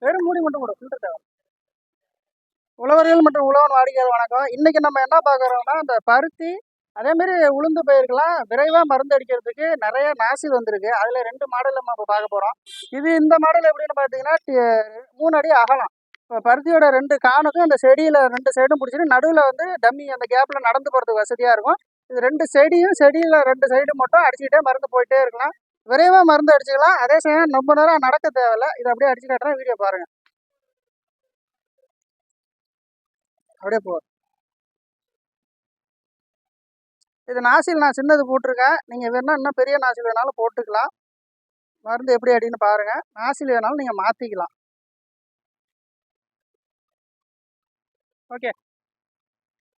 வெறும் மூடி மட்டும் போடும், ஃபில்டர் தேவை. உழவர்கள் மற்றும் உழவன் வாடிக்கையாளர் வணக்கம். இன்னைக்கு நம்ம என்ன பார்க்குறோம்னா, இந்த பருத்தி அதேமாரி உளுந்து பயிர்கள்லாம் விரைவாக மருந்து அடிக்கிறதுக்கு நிறைய நாசில் வந்திருக்கு. அதில் 2 மாடல் நம்ம இப்போ பார்க்க போகிறோம். இந்த மாடல் எப்படின்னு பார்த்தீங்கன்னா 3 அடி அகலம். இப்போ பருத்தியோட 2 காணுக்கும் அந்த செடியில் 2 சைடும் பிடிச்சிட்டு நடுவில் வந்து டம்மி அந்த கேப்பில் நடந்து போகிறதுக்கு வசதியாக இருக்கும். இது 2 செடியில் 2 சைடு மட்டும் அடிச்சுக்கிட்டே மருந்து போயிட்டே இருக்கலாம். விரைவாக மருந்து அடிச்சுக்கலாம். அதே சமயம் ரொம்ப நேரம் நடக்க தேவையில்லை. இதை அப்படியே அடிச்சு காட்டுறேன், வீடியோ பாருங்கள். அப்படியே போ. இது நாசில் நான் சின்னது போட்டிருக்கேன். நீங்கள் வேணா இன்னும் பெரிய நாசில் வேணாலும் போட்டுக்கலாம். மருந்து எப்படி அடின்னு பாருங்கள். நாசில் வேணாலும் நீங்கள் மாற்றிக்கலாம். ஓகே,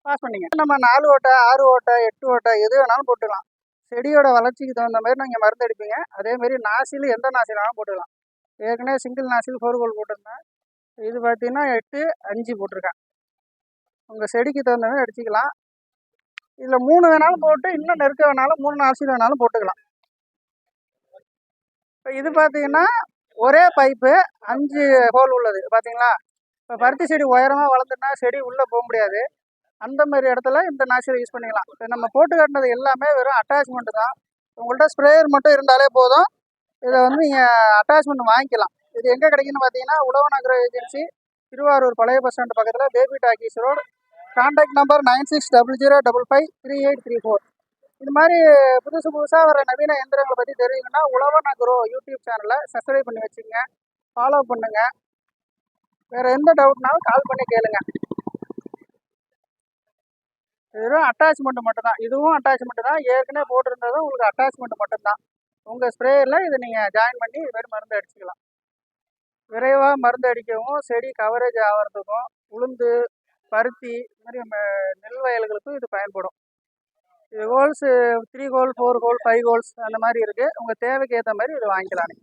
பாஸ் பண்ணிங்க. நம்ம 4 ஓட்டை 6 ஓட்டை 8 ஓட்டை எது வேணாலும் போட்டுக்கலாம். செடியோட வளர்ச்சிக்கு தகுந்த மாதிரி நீங்கள் மருந்து அடிப்பீங்க. அதேமாரி நாசில் எந்த நாசில் வேணாலும் போட்டுக்கலாம். ஏற்கனவே சிங்கிள் நாசில் 4 கோல் போட்டிருந்தேன். இது பார்த்தீங்கன்னா 8 5 போட்டிருக்கேன். உங்கள் செடிக்கு தகுந்த மாதிரி அடிச்சிக்கலாம். இதில் 3 வேணாலும் போட்டு இன்னும் நெருக்க வேணாலும் 3 நாசில் வேணாலும் போட்டுக்கலாம். இப்போ இது பார்த்தீங்கன்னா ஒரே பைப்பு 5 ஹோல் உள்ளது பார்த்தீங்களா. இப்போ பருத்தி செடி உயரமாக வளர்ந்துன்னா செடி உள்ளே போக முடியாது. அந்த மாதிரி இடத்துல இந்த நாசில் யூஸ் பண்ணிக்கலாம். இப்போ நம்ம போட்டு காட்டினது எல்லாமே வெறும் அட்டாச்மெண்ட்டு தான். உங்கள்கிட்ட ஸ்ப்ரேயர் மட்டும் இருந்தாலே போதும். இதை வந்து நீங்கள் அட்டாச்மெண்ட் வாங்கிக்கலாம். இது எங்கே கிடைக்குன்னு பார்த்தீங்கன்னா உழவன் அக்ரோ ஏஜென்சி, திருவாரூர் பழைய பஸ் ஸ்டாண்ட் பக்கத்தில் baby talkies road. Contact number 9600553834. இது மாதிரி புதுசாக வர நவீன எந்திரங்களை பற்றி தெரியுங்கன்னா உழவன் அக்ரோ யூடியூப் சேனலை சப்ஸ்கிரைப் பண்ணி வச்சுங்க, ஃபாலோ பண்ணுங்கள். வேறு எந்த டவுட்னாலும் கால் பண்ணி கேளுங்க. வெறும் அட்டாச்மெண்ட் மட்டும்தான். இதுவும் அட்டாச்மெண்ட் தான். ஏற்கனவே போட்டிருந்ததும் உங்களுக்கு அட்டாச்மெண்ட் மட்டும்தான். உங்கள் ஸ்ப்ரேயரில் இதை நீங்கள் ஜாயின் பண்ணி இது மாதிரி மருந்து அடிச்சுக்கலாம். விரைவாக மருந்து அடிக்கவும் செடி கவரேஜ் ஆகிறதுக்கும் உளுந்து பருத்தி இது மாதிரி நெல் வயல்களுக்கும் இது பயன்படும். இது ஹோல்ஸு 3 ஹோல் 4 ஹோல் 5 ஹோல்ஸ் அந்த மாதிரி இருக்குது. உங்கள் தேவைக்கு ஏற்ற மாதிரி இது வாங்கிக்கலாம்.